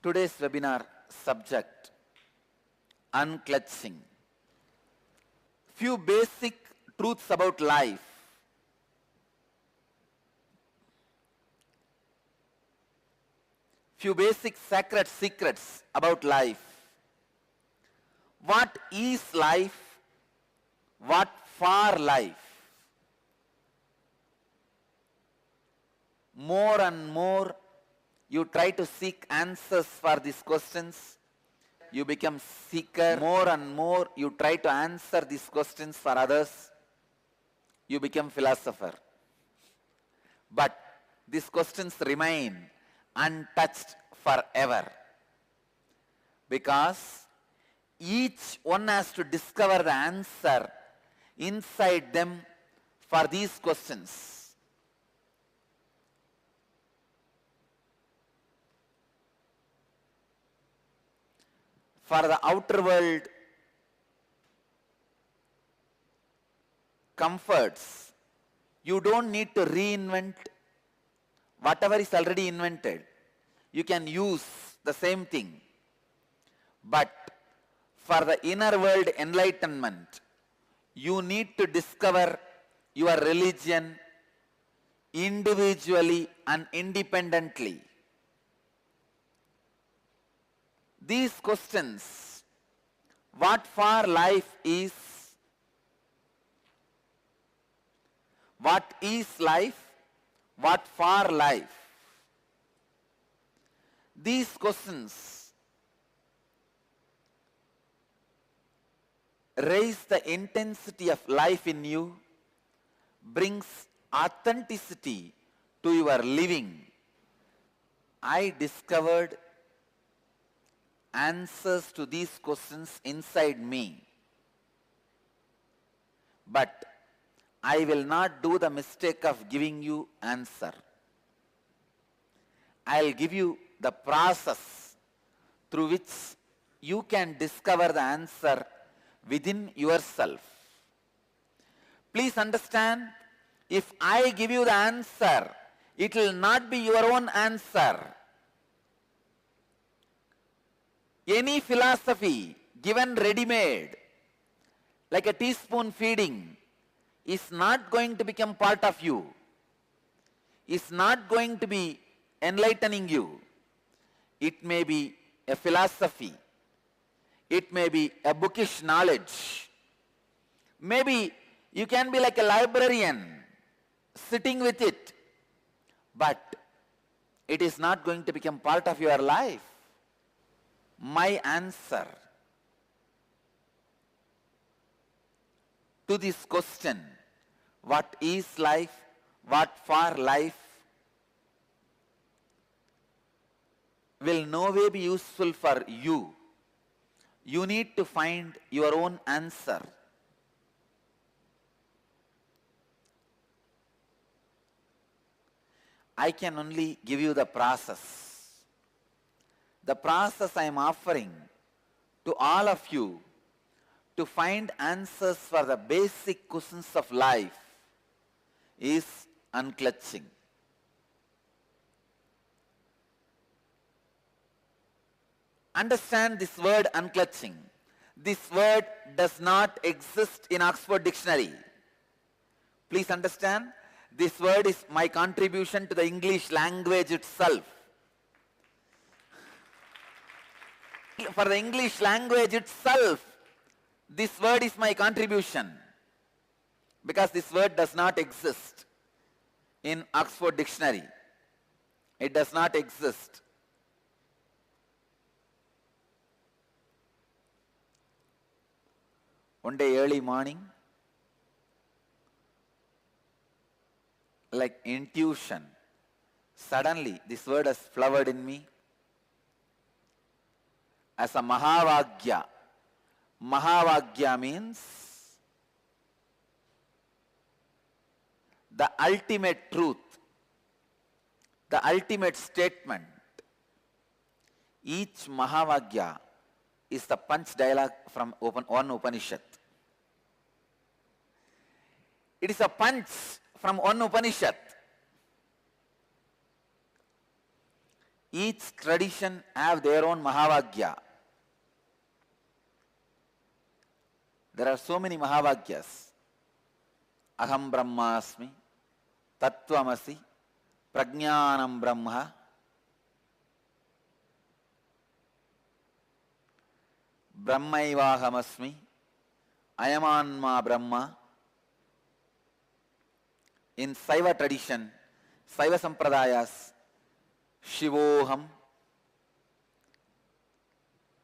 Today's webinar subject, unclutching. Few basic truths about life. Few basic sacred secrets about life. What is life? What for life? More and more you try to seek answers for these questions. You become seeker. More and more you try to answer these questions for others. You become philosopher. But these questions remain untouched forever. Because each one has to discover the answer inside them for these questions. For the outer world comforts, you don't need to reinvent whatever is already invented. You can use the same thing. But for the inner world enlightenment, you need to discover your religion individually and independently. These questions, what for life is, what is life, what for life, these questions raise the intensity of life in you, brings authenticity to your living. I discovered answers to these questions inside me. But I will not do the mistake of giving you answer. I'll give you the process through which you can discover the answer within yourself. Please understand, if I give you the answer, it will not be your own answer. Any philosophy given ready-made, like a teaspoon feeding, is not going to become part of you, is not going to be enlightening you. It may be a philosophy, it may be a bookish knowledge. Maybe you can be like a librarian, sitting with it, but it is not going to become part of your life. My answer to this question, what is life, what for life, will no way be useful for you. You need to find your own answer. I can only give you the process. The process I am offering to all of you to find answers for the basic questions of life is unclutching. Understand this word unclutching. This word does not exist in Oxford Dictionary. Please understand, this word is my contribution to the English language itself. For the English language itself, this word is my contribution, because this word does not exist in Oxford Dictionary. It does not exist. One day early morning, like intuition, suddenly this word has flowered in me as a Mahavagya. Mahavagya means the ultimate truth, the ultimate statement. Each Mahavagya is the punch dialogue from one Upanishad. It is a punch from one Upanishad. Each tradition have their own Mahavagya. There are so many Mahavagyas. Aham Brahmasmi, Tattvamasi, Prajnanam Brahma, Brahmaivahamasmi, Ayamanma Brahma. In Saiva tradition, Saiva Sampradayas, Shivoham.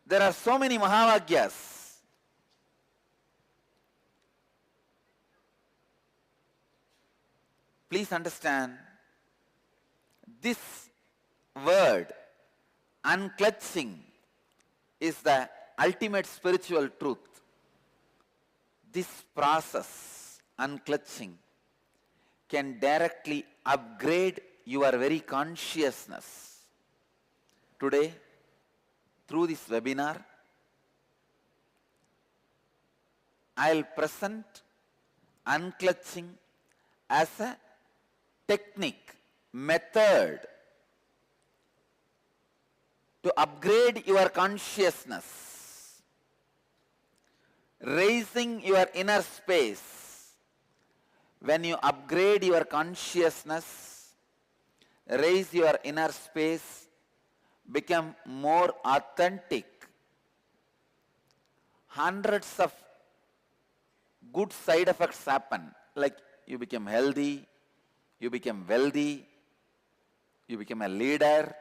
There are so many Mahavagyas. Please understand, this word, unclutching, is the ultimate spiritual truth. This process, unclutching, can directly upgrade your very consciousness. Today, through this webinar, I'll present unclutching as a technique, method to upgrade your consciousness, raising your inner space. When you upgrade your consciousness, raise your inner space, become more authentic, hundreds of good side effects happen, like you become healthy, you become wealthy, you become a leader,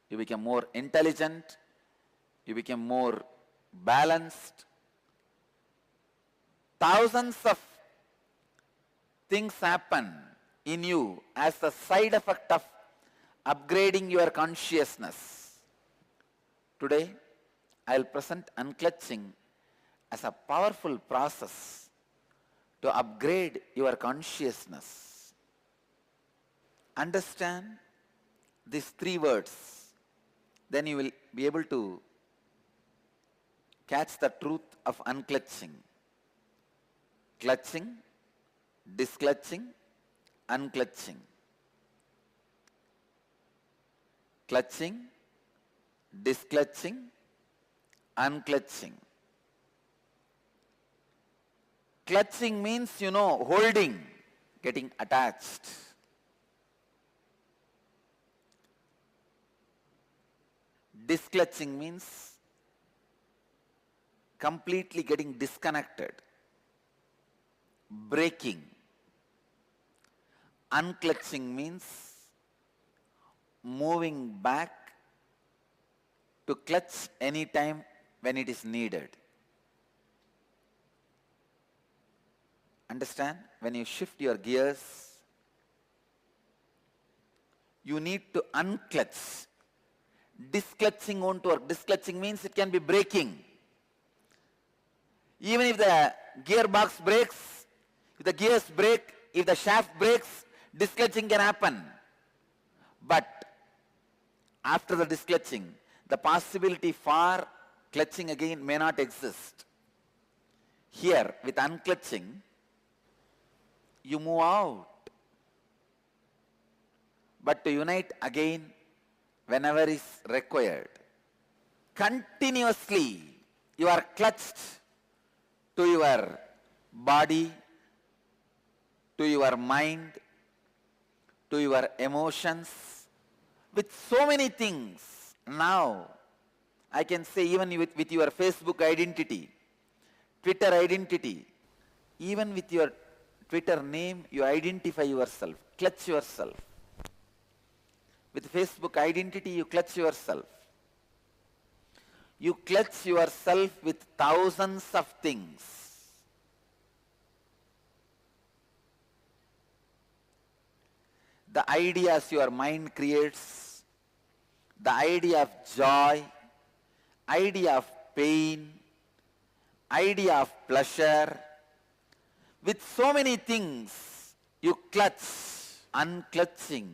you become more intelligent, you become more balanced. Thousands of things happen in you as the side effect of upgrading your consciousness. Today, I will present unclutching as a powerful process to upgrade your consciousness. Understand these three words, then you will be able to catch the truth of unclutching. Clutching, disclutching, unclutching. Clutching, disclutching, unclutching. Clutching means, holding, getting attached. Disclutching means completely getting disconnected, breaking. Unclutching means moving back to clutch anytime when it is needed. Understand? When you shift your gears, you need to unclutch. Disclutching won't work. Disclutching means it can be breaking. Even if the gearbox breaks, if the gears break, if the shaft breaks, disclutching can happen. But after the disclutching, the possibility for clutching again may not exist. Here, with unclutching, you move out. But to unite again, whenever is required. Continuously, you are clutched to your body, to your mind, to your emotions, with so many things. Now, I can say even with your Facebook identity, Twitter identity, even with your Twitter name, you identify yourself, clutch yourself. With Facebook identity, you clutch yourself. You clutch yourself with thousands of things. The ideas your mind creates, the idea of joy, idea of pain, idea of pleasure, with so many things, you clutch. Unclutching,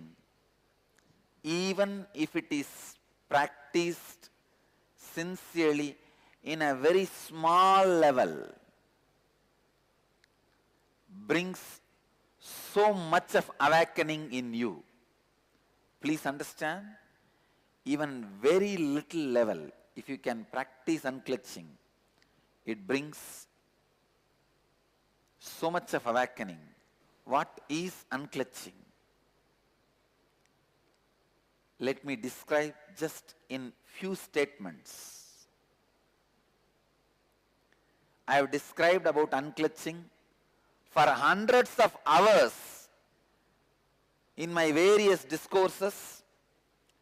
even if it is practiced sincerely, in a very small level brings so much of awakening in you. Please understand, even very little level, if you can practice unclutching, it brings so much of awakening. What is unclutching? Let me describe just in few statements. I have described about unclutching for hundreds of hours in my various discourses.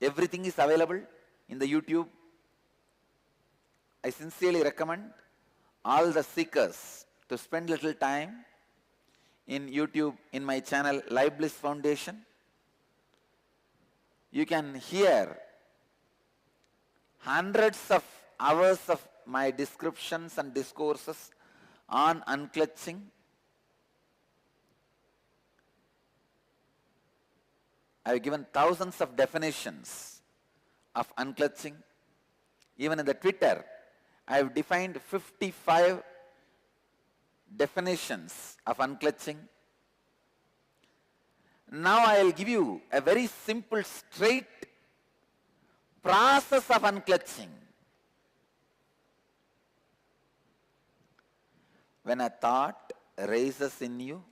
Everything is available in the YouTube. I sincerely recommend all the seekers to spend little time in YouTube, in my channel Live Bliss Foundation. You can hear hundreds of hours of my descriptions and discourses on unclutching. I have given thousands of definitions of unclutching. Even in the Twitter, I have defined 55 definitions of unclutching. Now I will give you a very simple, straight process of unclutching. When a thought rises in you,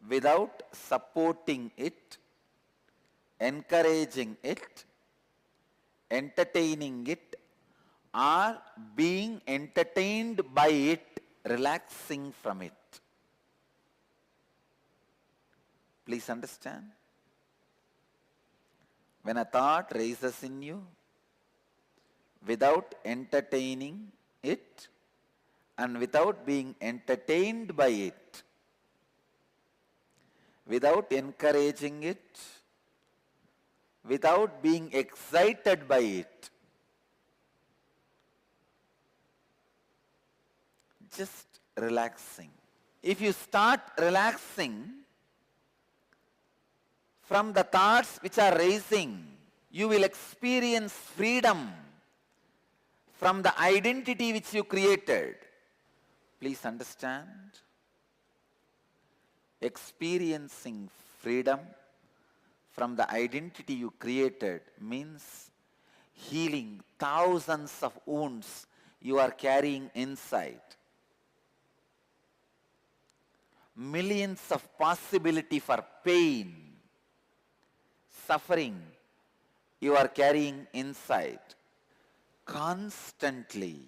without supporting it, encouraging it, entertaining it, or being entertained by it, relaxing from it. Please understand. When a thought rises in you, without entertaining it and without being entertained by it, without encouraging it, without being excited by it, just relaxing. If you start relaxing from the thoughts which are rising, you will experience freedom from the identity which you created. Please understand. Experiencing freedom from the identity you created means healing thousands of wounds you are carrying inside. Millions of possibility for pain, suffering you are carrying inside. Constantly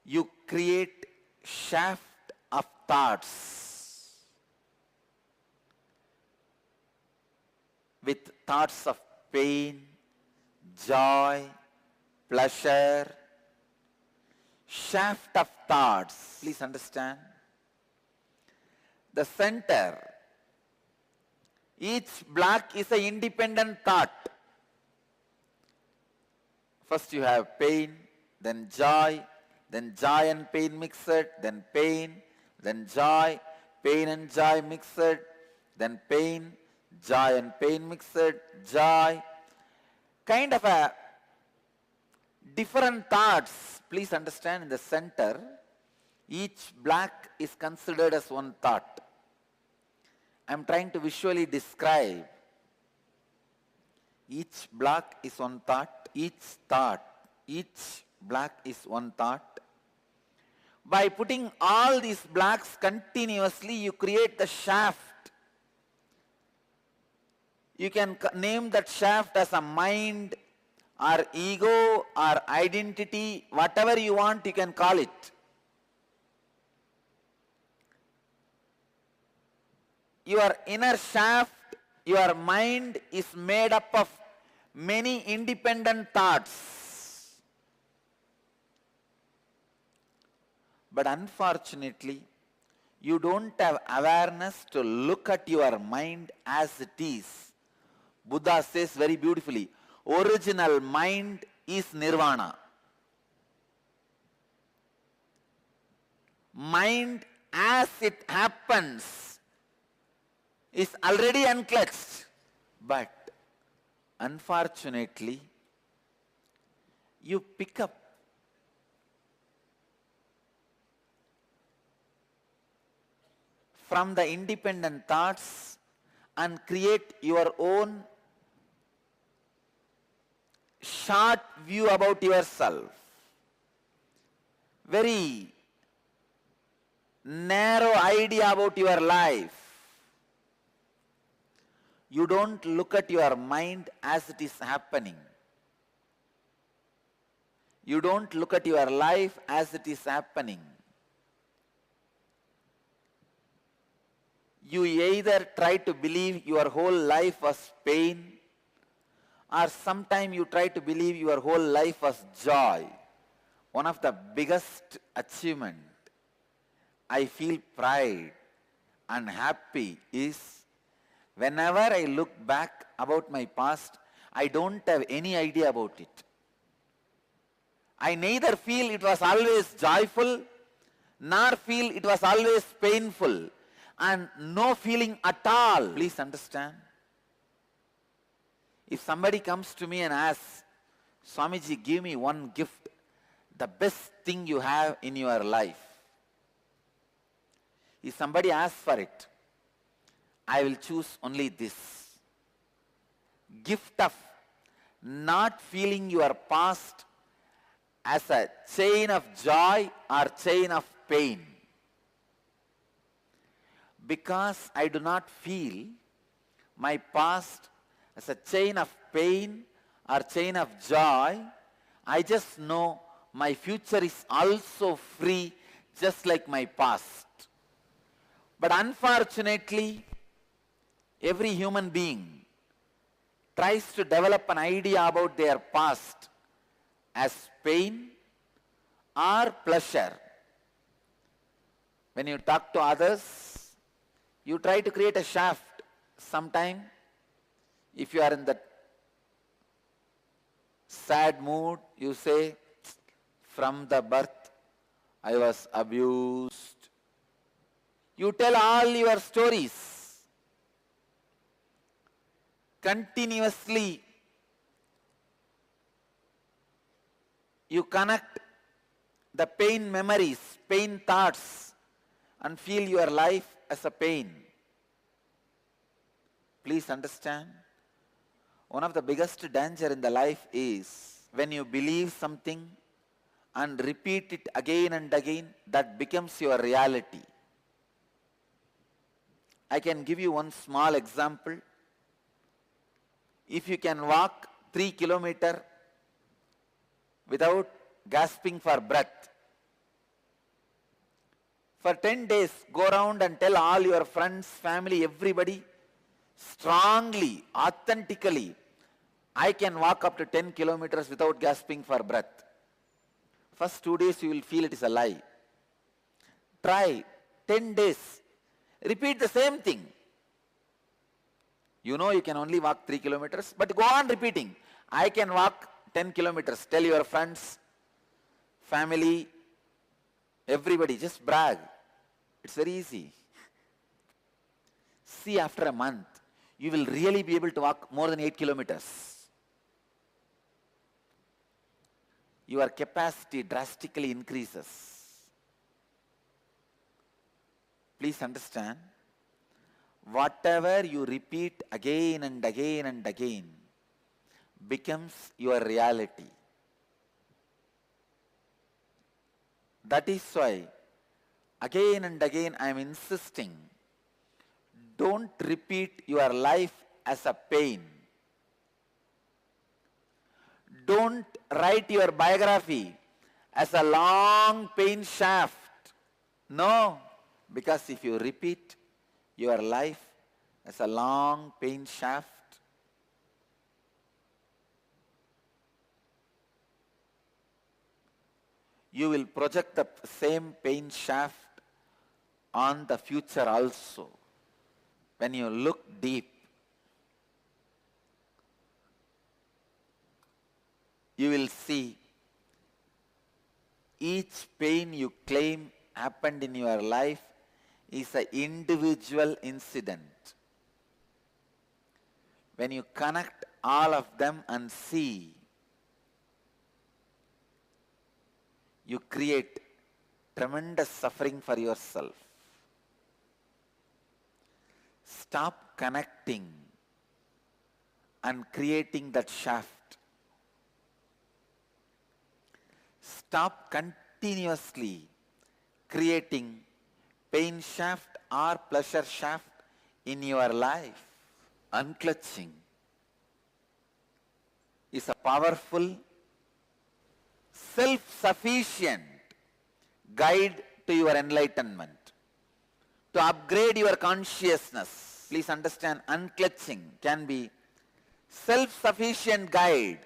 you create shaft of thoughts with thoughts of pain, joy, pleasure, shaft of thoughts. Please understand. The center, each block is an independent thought. First you have pain, then joy and pain mixed, then pain, then joy, pain and joy mixed, then pain, joy and pain mixed, joy. Kind of a different thoughts. Please understand, in the center, each block is considered as one thought. I am trying to visually describe. Each block is one thought, each block is one thought. By putting all these blocks continuously, you create the shaft. You can name that shaft as a mind or ego or identity, whatever you want you can call it. Your inner shaft, your mind is made up of many independent thoughts. But unfortunately, you don't have awareness to look at your mind as it is. Buddha says very beautifully, original mind is nirvana. Mind as it happens is already unclutched. But unfortunately, You pick up from the independent thoughts and create your own short view about yourself. Very narrow idea about your life. You don't look at your mind as it is happening. You don't look at your life as it is happening. You either try to believe your whole life was pain, or sometime you try to believe your whole life was joy. One of the biggest achievement I feel pride and happy is whenever I look back about my past, I don't have any idea about it. I neither feel it was always joyful, nor feel it was always painful, and no feeling at all. Please understand. If somebody comes to me and asks, Swamiji, give me one gift, the best thing you have in your life. If somebody asks for it, I will choose only this. Gift of not feeling your past as a chain of joy or chain of pain. Because I do not feel my past as a chain of pain or chain of joy, I just know my future is also free, just like my past. But unfortunately, every human being tries to develop an idea about their past as pain or pleasure. When you talk to others, you try to create a shaft. Sometime, if you are in that sad mood, you say, from the birth, I was abused. You tell all your stories. Continuously, you connect the pain memories, pain thoughts, and feel your life as a pain. Please understand, one of the biggest danger in the life is when you believe something and repeat it again and again, that becomes your reality. I can give you one small example. If you can walk 3 kilometers without gasping for breath, for 10 days, go around and tell all your friends, family, everybody, strongly, authentically, I can walk up to 10 kilometers without gasping for breath. First 2 days you will feel it is a lie. Try 10 days. Repeat the same thing. You know you can only walk 3 kilometers, but go on repeating. I can walk 10 kilometers. Tell your friends, family, everybody, just brag. It's very easy. See, after a month, you will really be able to walk more than 8 kilometers. Your capacity drastically increases. Please understand, whatever you repeat again and again and again becomes your reality. That is why, again and again I am insisting, don't repeat your life as a pain. Don't write your biography as a long pain shaft. No, because if you repeat your life as a long pain shaft, you will project the same pain shaft on the future also. When you look deep, you will see each pain you claim happened in your life is an individual incident. When you connect all of them and see, you create tremendous suffering for yourself. Stop connecting and creating that shaft. Stop continuously creating pain shaft or pleasure shaft in your life. Unclutching is a powerful, self-sufficient guide to your enlightenment, to upgrade your consciousness. Please understand, unclutching can be self-sufficient guide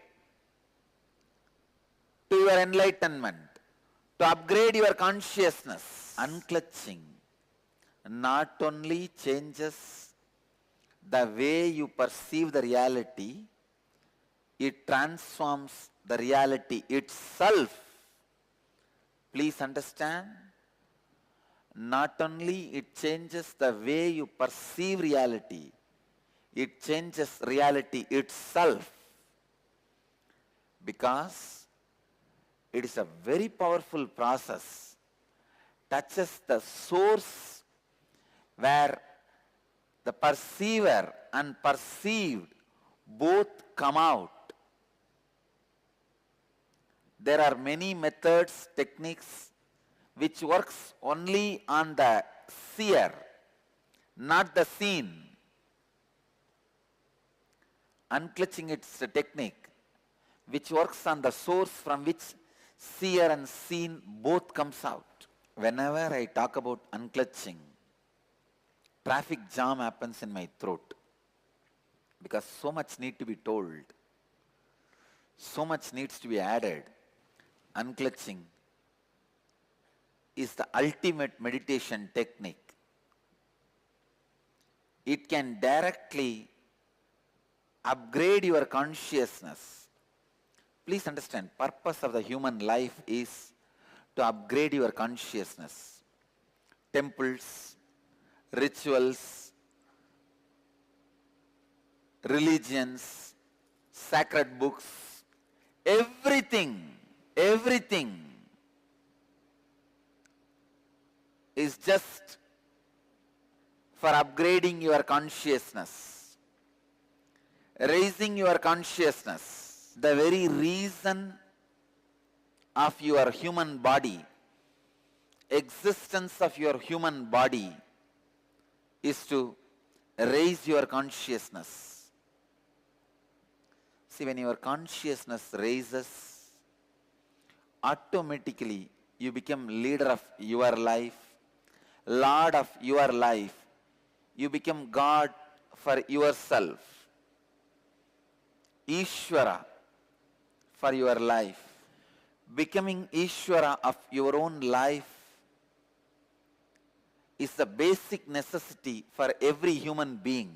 to your enlightenment, to upgrade your consciousness. Unclutching not only changes the way you perceive the reality, it transforms the reality itself. Please understand, not only it changes the way you perceive reality, it changes reality itself, because it is a very powerful process, touches the source where the perceiver and perceived both come out. There are many methods, techniques which works only on the seer, not the seen. Unclutching, it's a technique which works on the source from which seer and seen both comes out. Whenever I talk about unclutching, traffic jam happens in my throat, because so much need to be told, so much needs to be added. Unclutching is the ultimate meditation technique. It can directly upgrade your consciousness. Please understand, purpose of the human life is to upgrade your consciousness. Temples, rituals, religions, sacred books, everything is just for upgrading your consciousness, raising your consciousness. The very reason of your human body, existence of your human body, is to raise your consciousness. See, when your consciousness raises, automatically you become leader of your life, Lord of your life. You become God for yourself, Ishvara for your life. Becoming Ishvara of your own life is the basic necessity for every human being.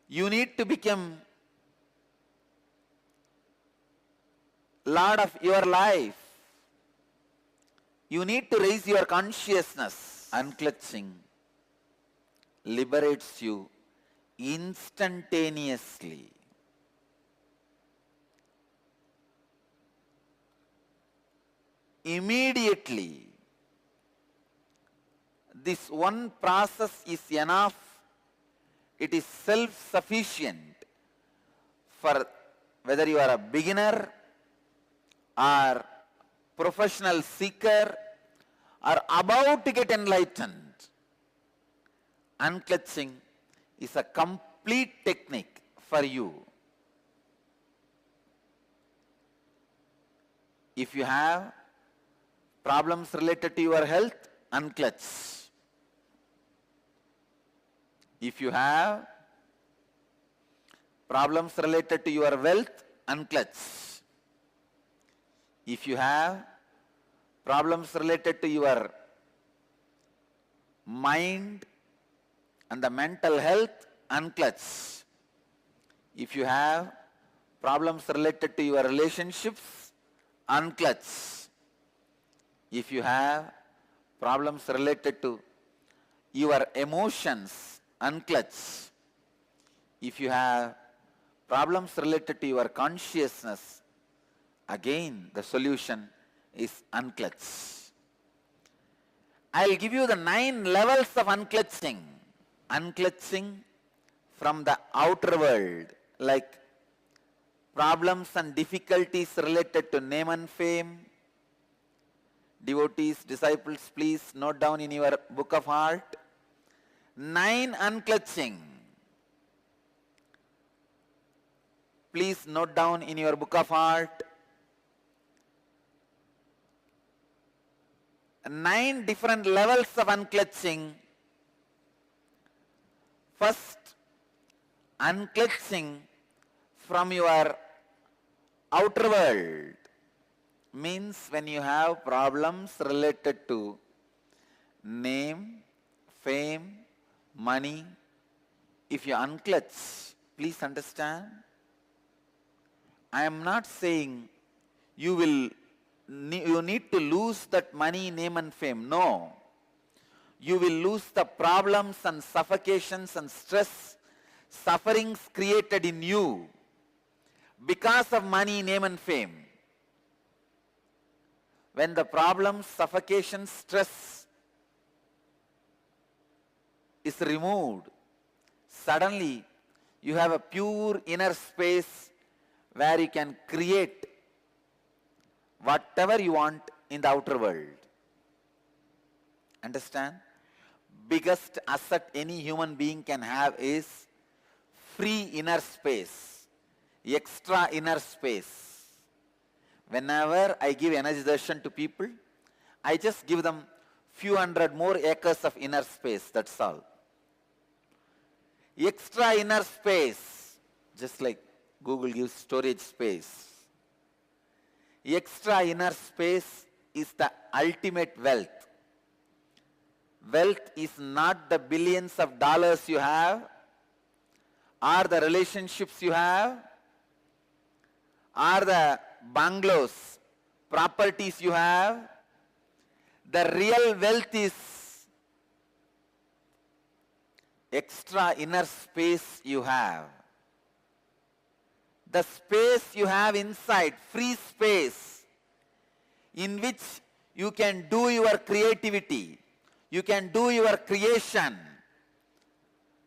You need to become Lord of your life. You need to raise your consciousness. Unclutching liberates you instantaneously. Immediately. This one process is enough. It is self-sufficient for whether you are a beginner or professional seeker or about to get enlightened. Unclutching is a complete technique for you. If you have problems related to your health, unclutch. If you have problems related to your wealth, unclutch. If you have problems related to your mind and the mental health, unclutch. If you have problems related to your relationships, unclutch. If you have problems related to your emotions, unclutch. If you have problems related to your consciousness, Again, the solution is unclutch. I'll give you the 9 levels of unclutching. Unclutching from the outer world, like problems and difficulties related to name and fame. Devotees, disciples, please note down in your book of heart. 9 unclutching. Please note down in your book of heart. 9 different levels of unclutching. First, unclutching from your outer world means when you have problems related to name, fame, money. If you unclutch, please understand, I am not saying you need to lose that money, name and fame. No. You will lose the problems and suffocations and stress, sufferings created in you because of money, name and fame. When the problems, suffocations, stress is removed, suddenly you have a pure inner space where you can create whatever you want in the outer world. Understand? Biggest asset any human being can have is free inner space, extra inner space. Whenever I give energy darshan to people, I just give them few hundred more acres of inner space, that's all. Extra inner space, just like Google gives storage space. Extra inner space is the ultimate wealth. Wealth is not the billions of dollars you have, or the relationships you have, or the bungalows, properties you have. The real wealth is extra inner space you have. The space you have inside, free space, in which you can do your creativity, you can do your creation.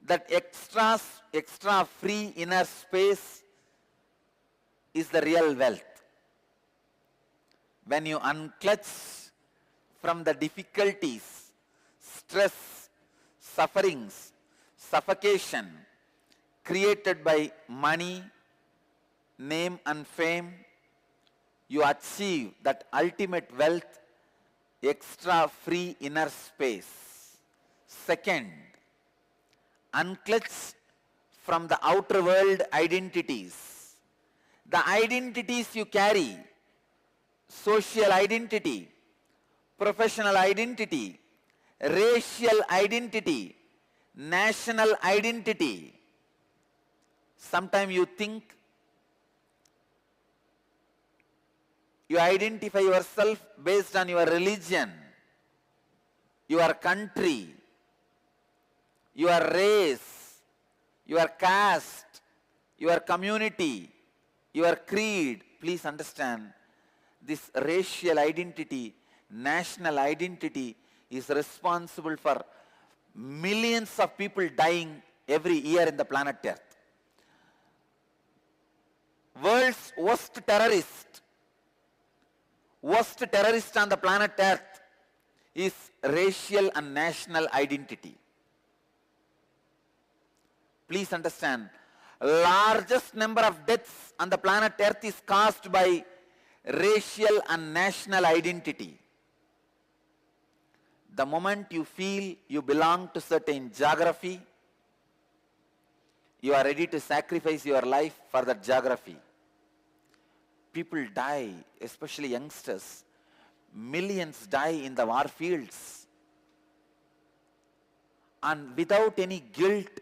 That extra free inner space is the real wealth. When you unclutch from the difficulties, stress, sufferings, suffocation created by money, name and fame, you achieve that ultimate wealth, extra free inner space. Second, unclutch from the outer world identities. The identities you carry, social identity, professional identity, racial identity, national identity. Sometimes you think you identify yourself based on your religion, your country, your race, your caste, your community, your creed. Please understand, this racial identity, national identity is responsible for millions of people dying every year in the planet Earth. World's worst terrorist on the planet Earth is racial and national identity. Please understand, largest number of deaths on the planet Earth is caused by racial and national identity. The moment you feel you belong to certain geography, you are ready to sacrifice your life for that geography. People die, especially youngsters. Millions die in the war fields. And without any guilt,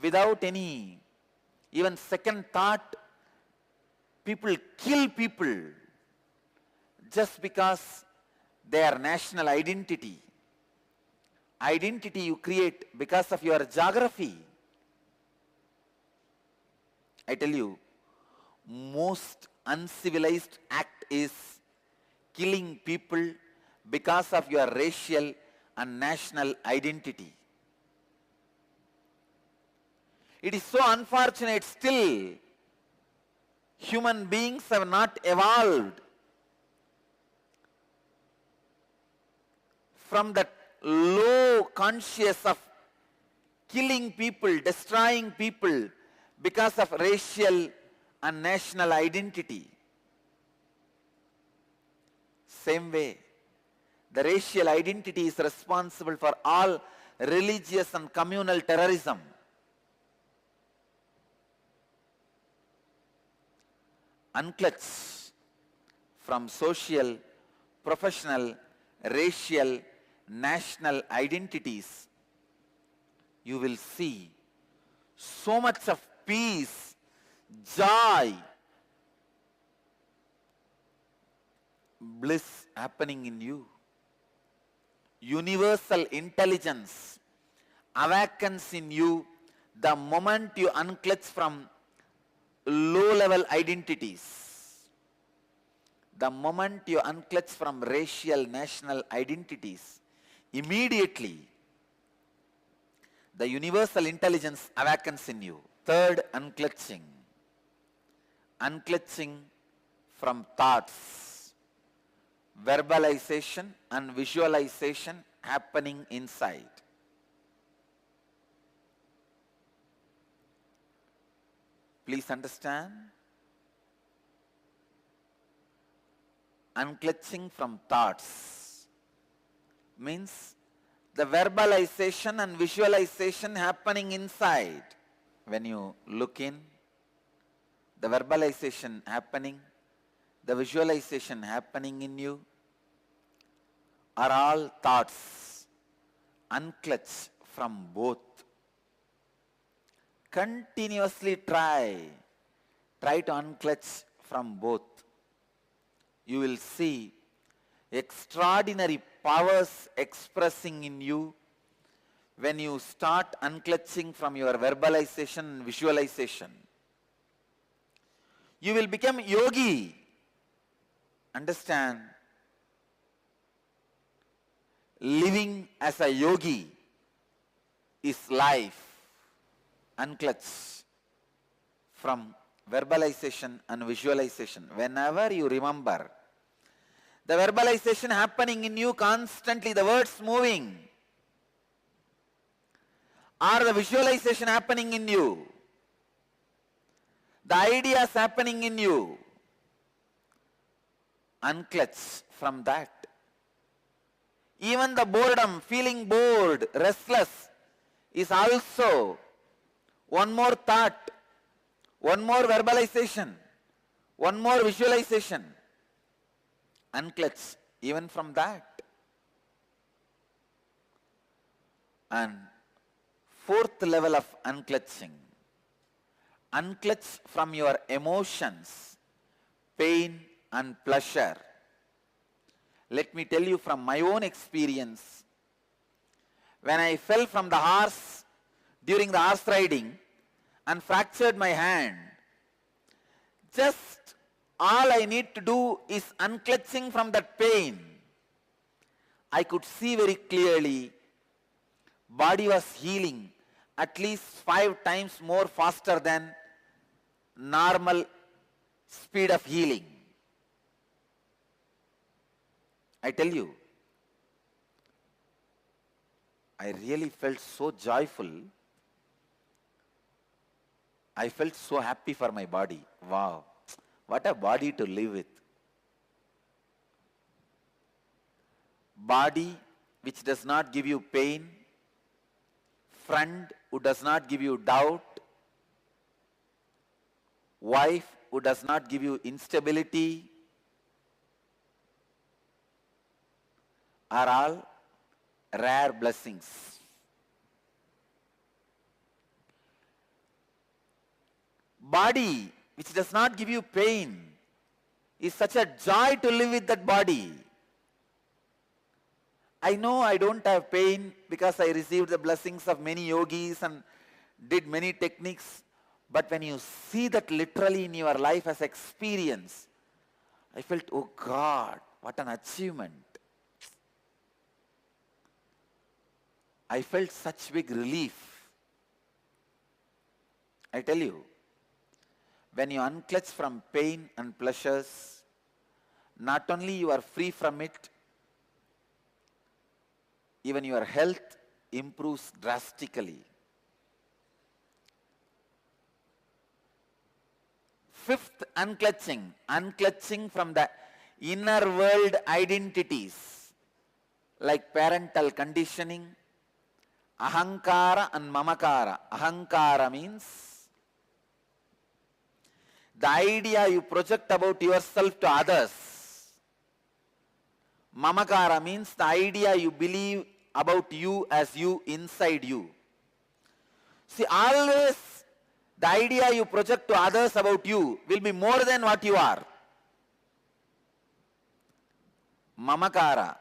without any even second thought, people kill people just because their national identity. Identity you create because of your geography. I tell you, most uncivilized act is killing people because of your racial and national identity. It is so unfortunate still human beings have not evolved from that low conscious of killing people, destroying people because of racial and national identity. Same way, the racial identity is responsible for all religious and communal terrorism. Unclutch from social, professional, racial, national identities, you will see so much of peace, joy, bliss happening in you. Universal intelligence awakens in you the moment you unclutch from low-level identities. The moment you unclutch from racial, national identities, immediately the universal intelligence awakens in you. Third, unclutching. Unclutching from thoughts, verbalization and visualization happening inside. Please understand. Unclutching from thoughts means the verbalization and visualization happening inside. When you look in, the verbalization happening, the visualization happening in you are all thoughts. Unclutch from both. Continuously try to unclutch from both. You will see extraordinary powers expressing in you when you start unclutching from your verbalization and visualization. You will become yogi. Understand? Living as a yogi is life. Unclutch from verbalization and visualization. Whenever you remember the verbalization happening in you constantly, the words moving, or the visualization happening in you, the ideas happening in you, unclutch from that. Even the boredom, feeling bored, restless, is also one more thought, one more verbalization, one more visualization. Unclutch even from that. And fourth level of unclutching. Unclutch from your emotions, pain and pleasure. Let me tell you from my own experience. When I fell from the horse during the horse riding and fractured my hand, just all I need to do is unclutching from that pain. I could see very clearly body was healing at least 5 times more faster than normal speed of healing. I tell you, I really felt so joyful. I felt so happy for my body. Wow, what a body to live with. Body which does not give you pain, friend who does not give you doubt, wife who does not give you instability, are all rare blessings. Body which does not give you pain is such a joy to live with that body. I know I don't have pain because I received the blessings of many yogis and did many techniques, But when you see that literally in your life as experience, I felt, oh God, what an achievement. I felt such big relief. I tell you, when you unclutch from pain and pleasures, not only you are free from it, even your health improves drastically. Fifth, unclutching. Unclutching from the inner world identities like parental conditioning, ahankara and mamakara. Ahankara means the idea you project about yourself to others. Mamakara means the idea you believe about you as you inside you. See, always the idea you project to others about you will be more than what you are. Mamakara,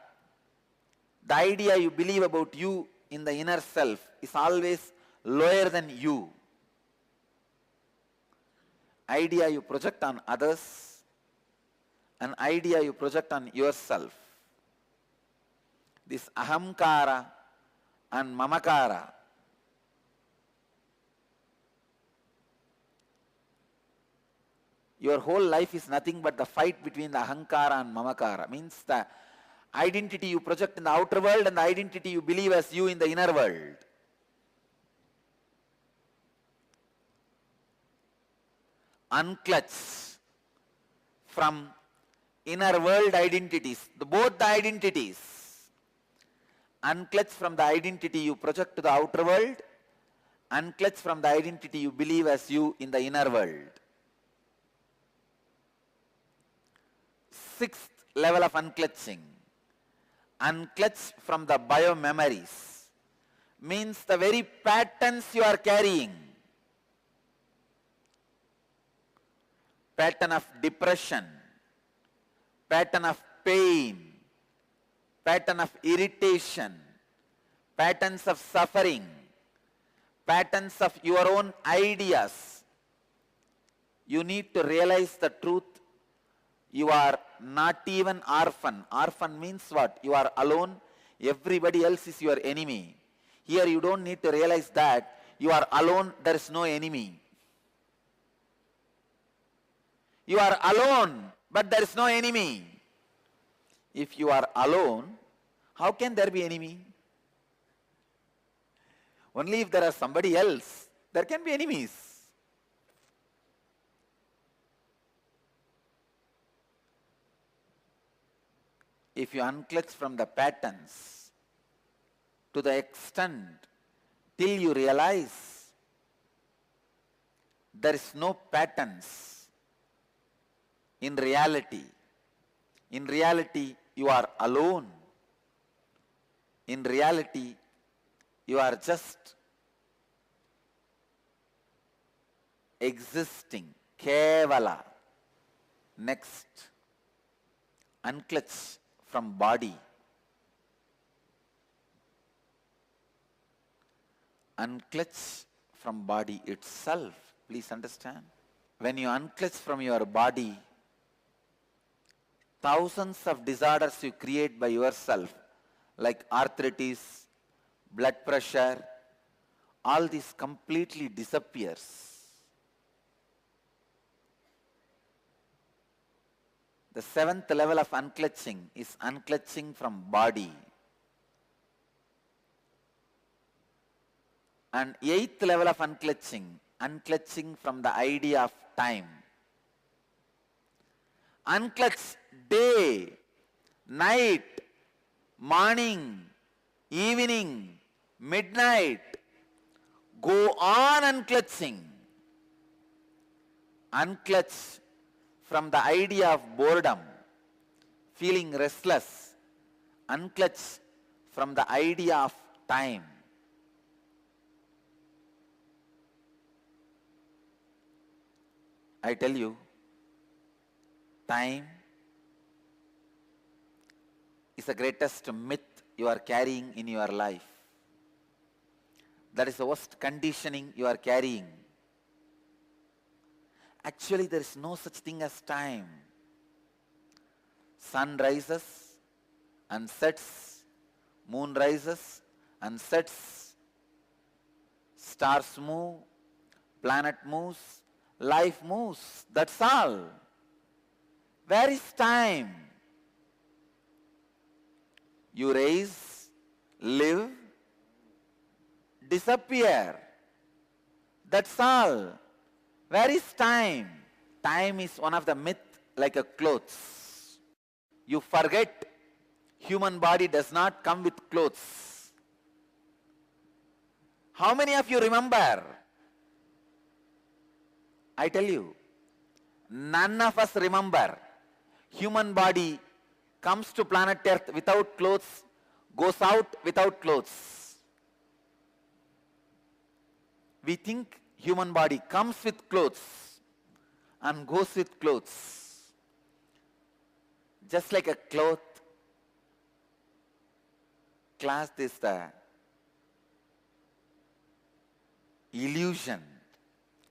the idea you believe about you in the inner self is always lower than you. Idea you project on others, an idea you project on yourself. This ahamkara and mamakara, your whole life is nothing but the fight between the ahankara and mamakara. Means the identity you project in the outer world and the identity you believe as you in the inner world. Unclutch from inner world identities, both the identities. Unclutch from the identity you project to the outer world, unclutch from the identity you believe as you in the inner world. Sixth level of unclutching. Unclutch from the bio-memories. Means the very patterns you are carrying. Pattern of depression, pattern of pain, pattern of irritation, patterns of suffering, patterns of your own ideas. You need to realize the truth. You are not even orphan. Orphan means what? You are alone. Everybody else is your enemy. Here you don't need to realize that you are alone. There is no enemy. You are alone, but there is no enemy. If you are alone, how can there be enemy? Only if there is somebody else, there can be enemies. If you unclutch from the patterns to the extent till you realize there is no patterns in reality. In reality, you are alone. In reality, you are just existing. Kevala. Next, unclutch from body. Unclutch from body itself. Please understand. When you unclutch from your body, thousands of disorders you create by yourself, like arthritis, blood pressure, all this completely disappears. The seventh level of unclutching is unclutching from body. And eighth level of unclutching, unclutching from the idea of time. Unclutch day, night, morning, evening, midnight. Go on unclutching. Unclutch from the idea of boredom, feeling restless. Unclutch from the idea of time. I tell you, time is the greatest myth you are carrying in your life. That is the worst conditioning you are carrying. Actually, there is no such thing as time. Sun rises and sets, moon rises and sets, stars move, planet moves, life moves. That's all. Where is time? You rise, live, disappear. That's all. Where is time? Time is one of the myth like a clothes. You forget human body does not come with clothes. How many of you remember? I tell you, none of us remember. Human body comes to planet Earth without clothes, goes out without clothes. We think human body comes with clothes and goes with clothes. Just like a cloth is the illusion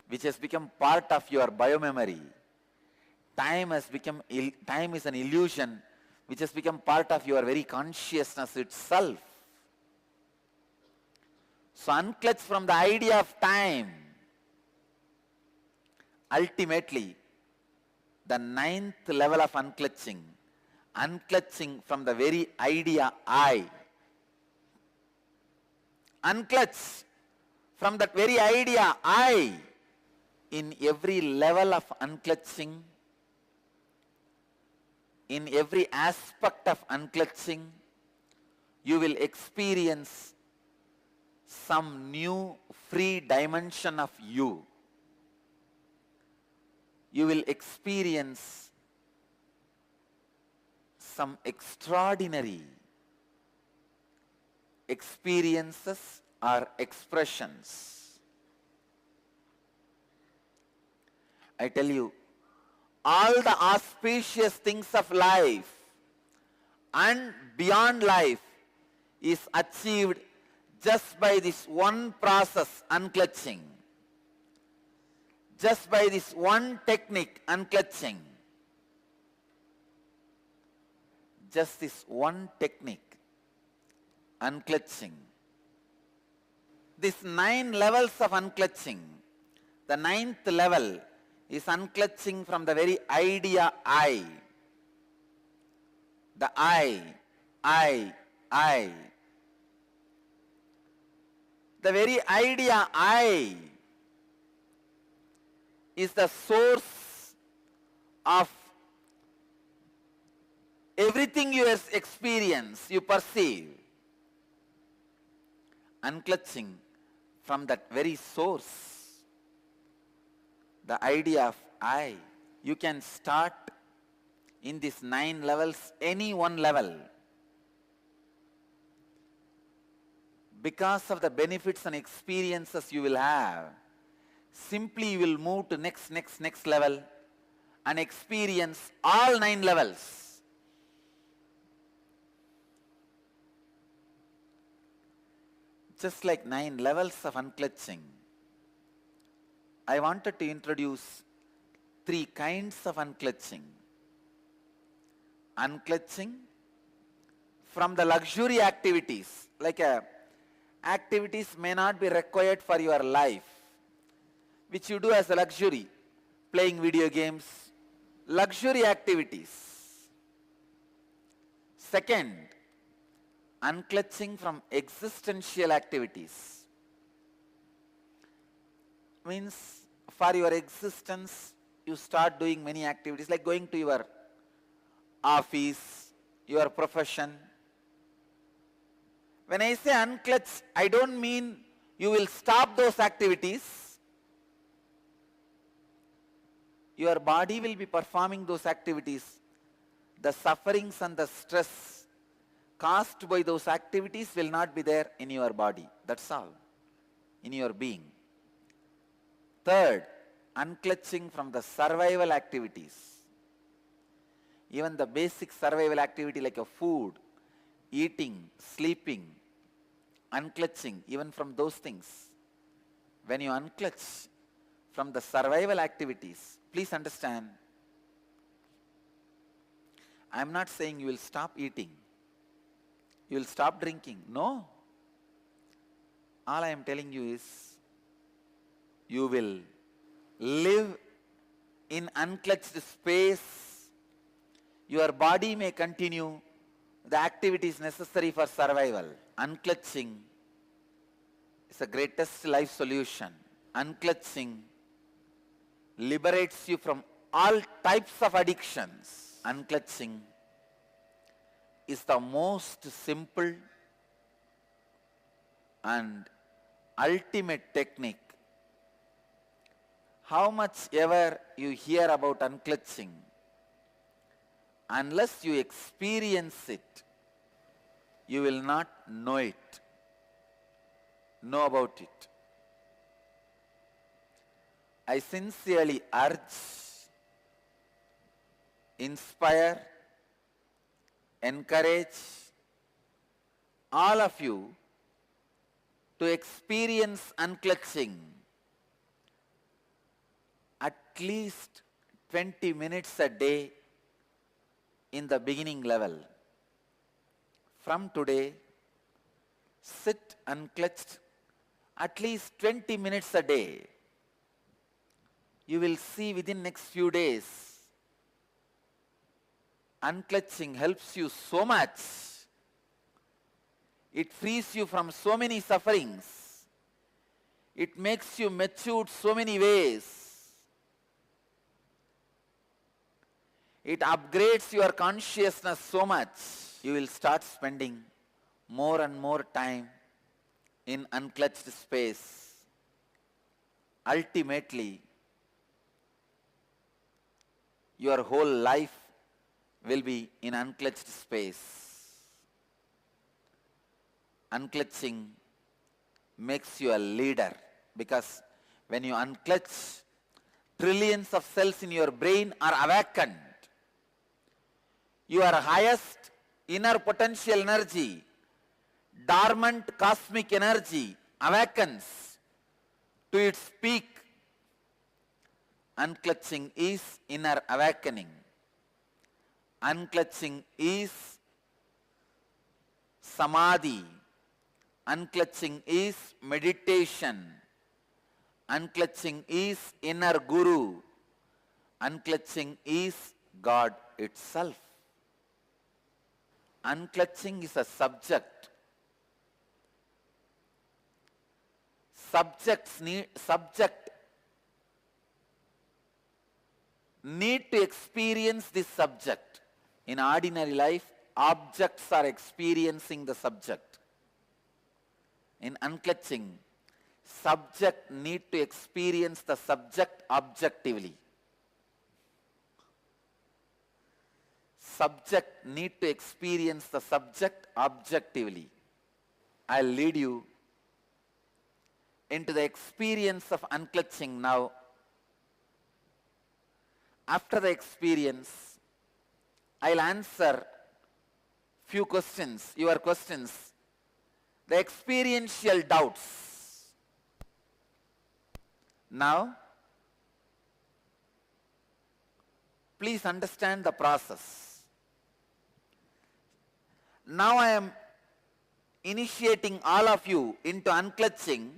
which has become part of your biomemory. Time is an illusion which has become part of your very consciousness itself. So unclutch from the idea of time. Ultimately, the 9th level of unclutching, unclutching from the very idea I. Unclutch from that very idea I. In every level of unclutching, in every aspect of unclutching, you will experience some new free dimension of you. You will experience some extraordinary experiences or expressions. I tell you, all the auspicious things of life and beyond life is achieved just by this one process, unclutching. Just by this one technique, unclutching. Just this one technique, unclutching. These 9 levels of unclutching, the 9th level is unclutching from the very idea I. The I. The very idea I is the source of everything you experience, you perceive. Unclutching from that very source, the idea of I. You can start in these 9 levels, any one level. Because of the benefits and experiences you will have, simply you will move to next level and experience all 9 levels. Just like 9 levels of unclutching, I wanted to introduce 3 kinds of unclutching. Unclutching from the luxury activities, like activities may not be required for your life, which you do as a luxury, playing video games, luxury activities. Second, unclutching from existential activities. Means for your existence, you start doing many activities like going to your office, your profession. When I say unclutch, I don't mean you will stop those activities. Your body will be performing those activities. The sufferings and the stress caused by those activities will not be there in your body. That's all. In your being. Third, unclutching from the survival activities. Even the basic survival activity like a food, eating, sleeping, unclutching, even from those things. When you unclutch from the survival activities, Please understand, I am not saying you will stop eating, you will stop drinking. No. All I am telling you is, you will live in unclutched space. Your body may continue the activities necessary for survival. Unclutching is the greatest life solution. Unclutching liberates you from all types of addictions. Unclutching is the most simple and ultimate technique. How much ever you hear about unclutching, unless you experience it, you will not know about it. I sincerely urge, inspire, encourage all of you to experience unclutching at least 20 minutes a day in the beginning level. From today, sit unclutched at least 20 minutes a day. You will see within next few days, unclutching helps you so much. It frees you from so many sufferings. It makes you mature so many ways. It upgrades your consciousness so much. You will start spending more and more time in unclutched space. Ultimately, your whole life will be in unclutched space. Unclutching makes you a leader, because when you unclutch, trillions of cells in your brain are awakened. Your highest inner potential energy, dormant cosmic energy, awakens to its peak. Unclutching is inner awakening. Unclutching is samadhi. Unclutching is meditation. Unclutching is inner guru. Unclutching is God itself. Unclutching is a subject. Subject need to experience this subject. In ordinary life, objects are experiencing the subject. In unclutching, subject need to experience the subject objectively. Subject need to experience the subject objectively. I'll lead you into the experience of unclutching now. After the experience, I'll answer few questions, your questions, the experiential doubts. Now, please understand the process. Now I am initiating all of you into unclutching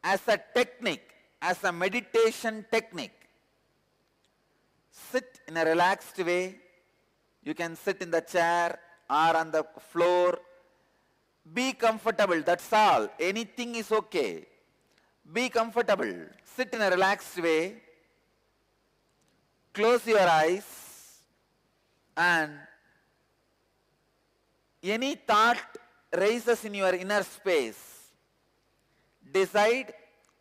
as a technique, as a meditation technique. Sit in a relaxed way. You can sit in the chair or on the floor. Be comfortable, that's all. Anything is okay. Be comfortable. Sit in a relaxed way. Close your eyes, and any thought rises in your inner space. Decide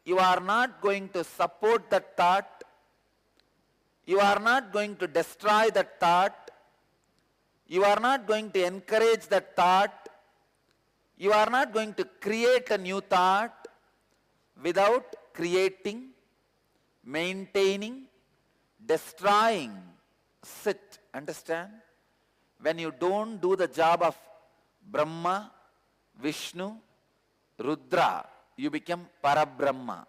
you are not going to support that thought. You are not going to destroy that thought. You are not going to encourage that thought. You are not going to create a new thought without creating, maintaining, destroying. Sit, understand? When you don't do the job of Brahma, Vishnu, Rudra, you become Parabrahma.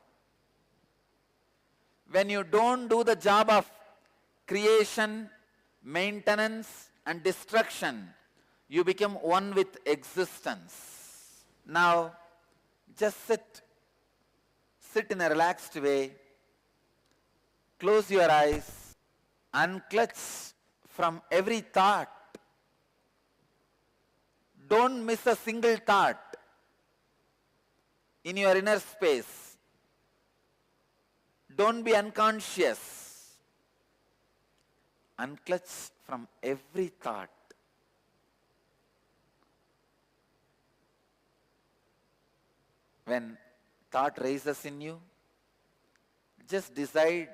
When you don't do the job of creation, maintenance and destruction, you become one with existence. Now, just sit in a relaxed way, close your eyes, unclutch from every thought. Don't miss a single thought in your inner space. Don't be unconscious. Unclutch from every thought. When thought rises in you, just decide,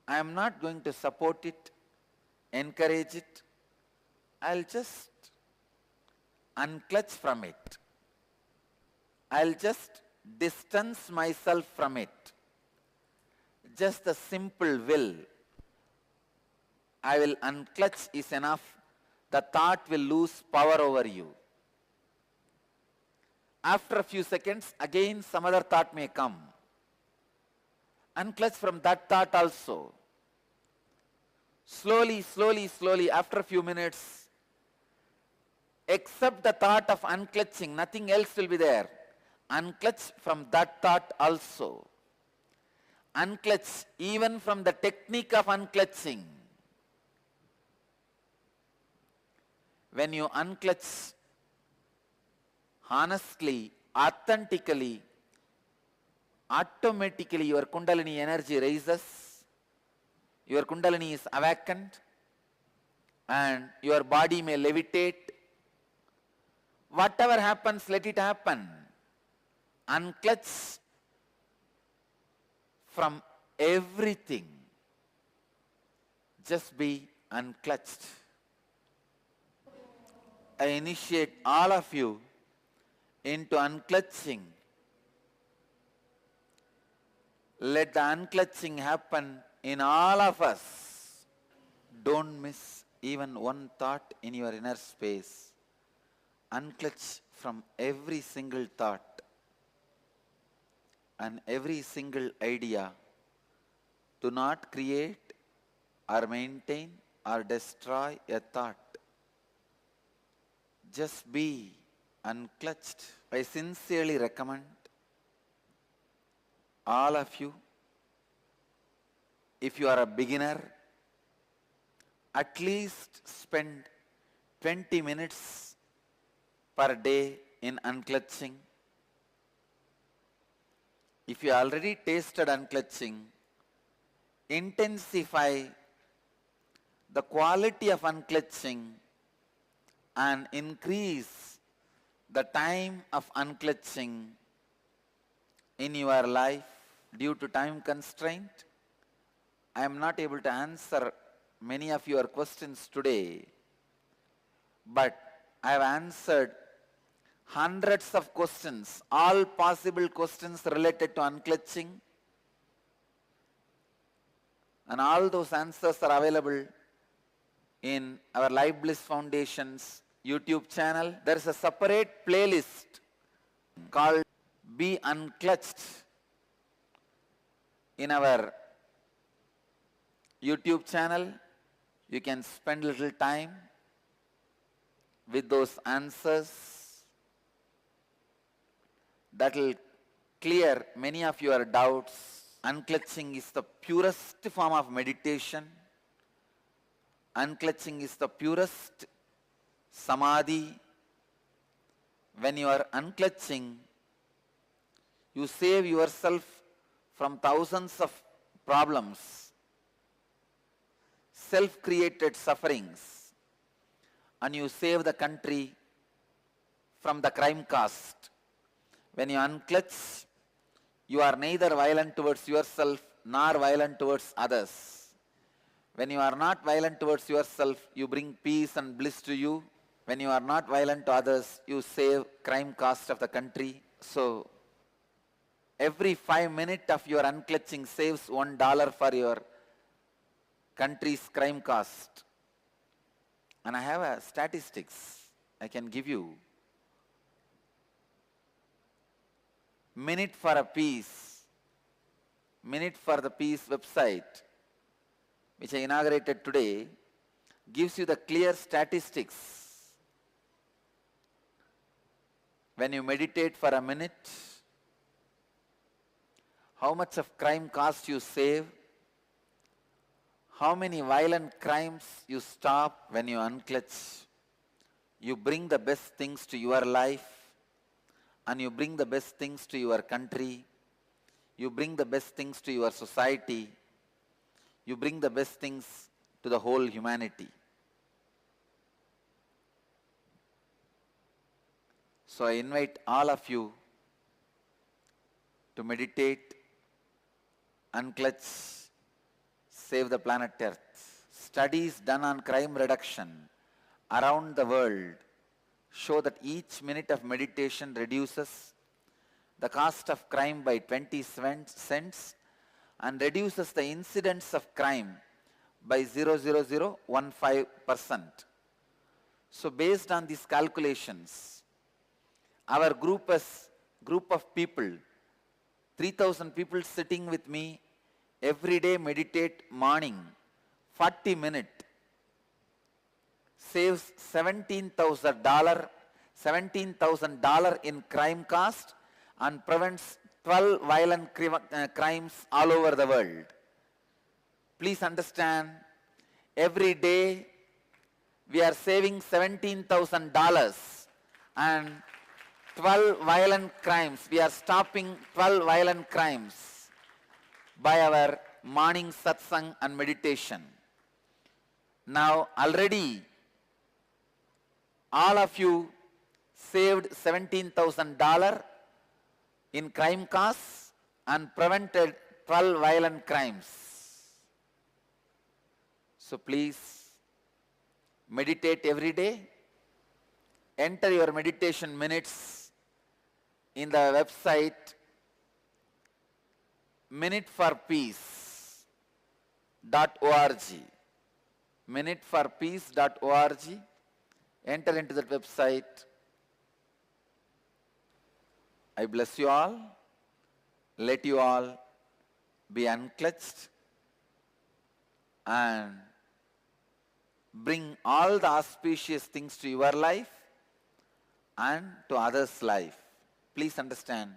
I am not going to support it, encourage it. I'll just unclutch from it. I'll just distance myself from it. Just the simple will. I will unclutch is enough. The thought will lose power over you. After a few seconds, again some other thought may come. Unclutch from that thought also. Slowly, slowly, slowly, after a few minutes, except the thought of unclutching, nothing else will be there. Unclutch from that thought also. Unclutch even from the technique of unclutching. When you unclutch honestly, authentically, automatically your Kundalini energy raises, your Kundalini is awakened, and your body may levitate. Whatever happens, let it happen. Unclutch from everything. Just be unclutched. I initiate all of you into unclutching. Let the unclutching happen in all of us. Don't miss even one thought in your inner space. Unclutch from every single thought and every single idea. Do not create or maintain or destroy a thought. Just be unclutched. I sincerely recommend all of you, if you are a beginner, at least spend 20 minutes per day in unclutching. If you already tasted unclutching, intensify the quality of unclutching and increase the time of unclutching in your life. Due to time constraint, I am not able to answer many of your questions today, but I have answered hundreds of questions, all possible questions related to unclutching, and all those answers are available in our Life Bliss Foundation's YouTube channel. There is a separate playlist called Be Unclutched in our YouTube channel. You can spend a little time with those answers. That will clear many of your doubts. Unclutching is the purest form of meditation. Unclutching is the purest samadhi. When you are unclutching, you save yourself from thousands of problems, self-created sufferings, and you save the country from the crime caste. When you unclutch, you are neither violent towards yourself nor violent towards others. When you are not violent towards yourself, you bring peace and bliss to you. When you are not violent to others, you save crime caste of the country. So, every 5 minutes of your unclutching saves $1 for your country's crime caste. And I have a statistics I can give you. Minute for a peace, Minute for the Peace website, which I inaugurated today, gives you the clear statistics. When you meditate for a minute, how much of crime cost you save, how many violent crimes you stop when you unclutch. You bring the best things to your life, and you bring the best things to your country. You bring the best things to your society. You bring the best things to the whole humanity. So I invite all of you to meditate, unclutch, save the planet Earth. Studies done on crime reduction around the world show that each minute of meditation reduces the cost of crime by 20 cents and reduces the incidence of crime by 0.0015%. So based on these calculations, our group of people, 3,000 people sitting with me, every day meditate morning, 40 minutes, saves $17,000 in crime cost and prevents 12 violent crimes all over the world. Please understand, every day we are saving $17,000 and 12 violent crimes. We are stopping 12 violent crimes by our morning satsang and meditation. Now already all of you saved $17,000 in crime costs and prevented 12 violent crimes. So please meditate every day. Enter your meditation minutes in the website minuteforpeace.org. Minuteforpeace.org. Enter into that website. I bless you all. Let you all be unclutched and bring all the auspicious things to your life and to others' life. Please understand,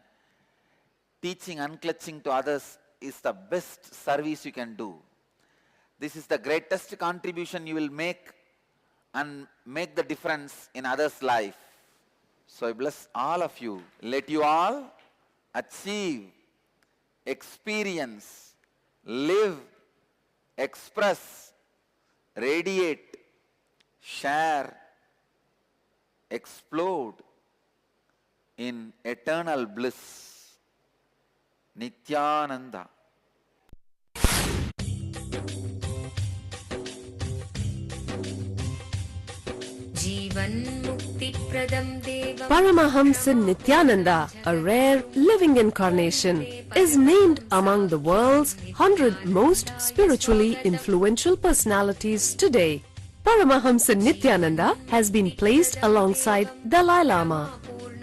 teaching unclutching to others is the best service you can do. This is the greatest contribution you will make and make the difference in others' life. So I bless all of you. Let you all achieve, experience, live, express, radiate, share, explode in eternal bliss. Nithyananda. Paramahamsa Nithyananda, a rare living incarnation, is named among the world's 100 most spiritually influential personalities today. Paramahamsa Nithyananda has been placed alongside Dalai Lama,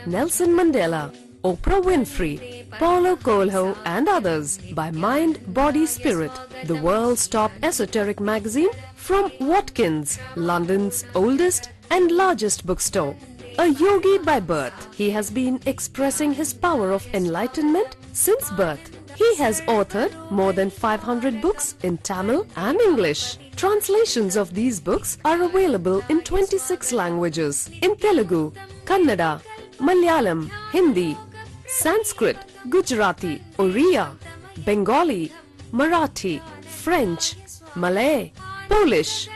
Nelson Mandela, Oprah Winfrey, Paulo Coelho and others by Mind, Body, Spirit, the world's top esoteric magazine from Watkins, London's oldest and largest bookstore. A yogi by birth, he has been expressing his power of enlightenment since birth. He has authored more than 500 books in Tamil and English. Translations of these books are available in 26 languages in Telugu, Kannada, Malayalam, Hindi, Sanskrit, Gujarati, Oriya, Bengali, Marathi, French, Malay, Polish,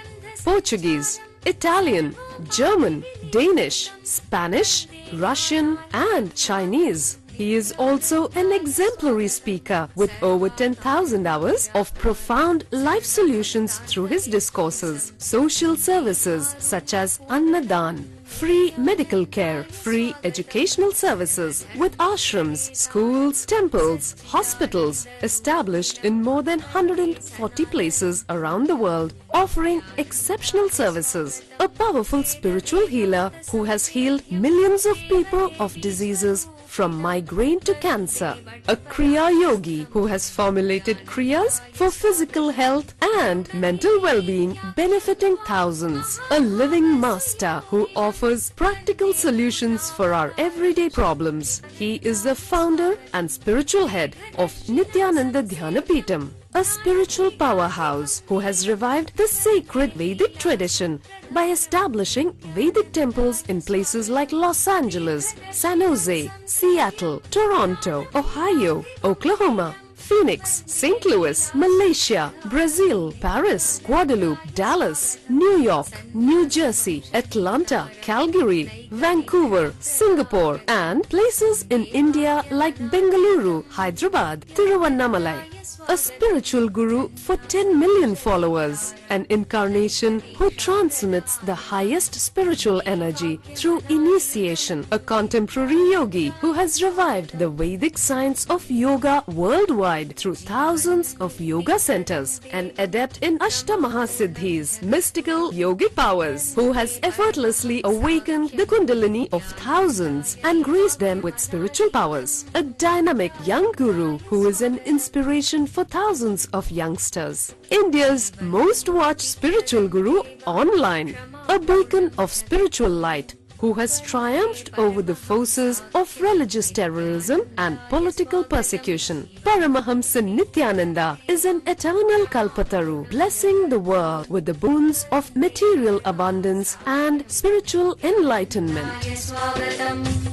Portuguese, Italian, German, Danish, Spanish, Russian and Chinese. He is also an exemplary speaker with over 10,000 hours of profound life solutions through his discourses. Social services such as Annadan, free medical care, free educational services with ashrams, schools, temples, hospitals established in more than 140 places around the world, offering exceptional services. A powerful spiritual healer who has healed millions of people of diseases from migraine to cancer. A Kriya Yogi who has formulated Kriyas for physical health and mental well-being, benefiting thousands. A living master who offers practical solutions for our everyday problems. He is the founder and spiritual head of Nithyananda Dhyanapeetham, a spiritual powerhouse who has revived the sacred Vedic tradition by establishing Vedic temples in places like Los Angeles, San Jose, Seattle, Toronto, Ohio, Oklahoma, Phoenix, St. Louis, Malaysia, Brazil, Paris, Guadeloupe, Dallas, New York, New Jersey, Atlanta, Calgary, Vancouver, Singapore, and places in India like Bengaluru, Hyderabad, Tiruvannamalai. A spiritual guru for 10 million followers, an incarnation who transmits the highest spiritual energy through initiation, a contemporary yogi who has revived the Vedic science of yoga worldwide through thousands of yoga centers, an adept in Ashtamahasiddhis, mystical yogic powers, who has effortlessly awakened the Kundalini of thousands and graced them with spiritual powers, a dynamic young guru who is an inspiration for thousands of youngsters. India's most watched spiritual guru online, a beacon of spiritual light who has triumphed over the forces of religious terrorism and political persecution. Paramahamsa Nithyananda is an eternal Kalpataru, blessing the world with the boons of material abundance and spiritual enlightenment.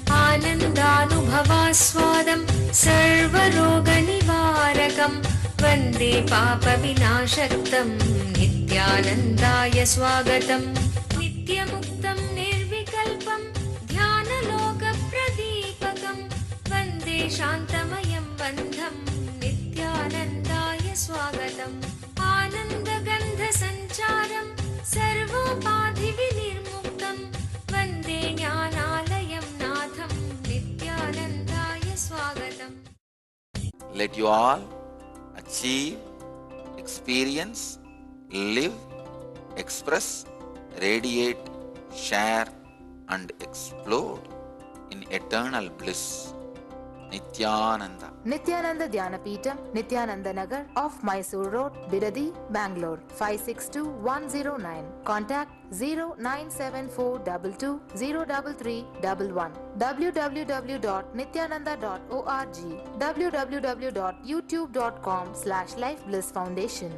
आनन्दानुभवास्वादं सर्वरोगनिवारकं वन्दे पापविनाशक्तं नित्यानन्दाय स्वागतं नित्यमुक्तं निर्विकल्पं ध्यानलोकप्रदीपकं वन्दे शान्तमयं बन्धं नित्यानन्दाय स्वागतम् आनन्दगन्धसञ्चारं सर्वोपाधिविनिर्मुक्तं वन्दे ज्ञानालयं नाथं नित्यानन्दाय स्वागतम्. Let you all achieve, experience, live, express, radiate, share and explode in eternal bliss. Nithyananda. Nithyananda Dhyanapeetham, Nithyananda Nagar off Mysore Road, Bidadi, Bangalore 562109. Contact 09742203311. www.nithyananda.org. www.youtube.com/lifeblissfoundation.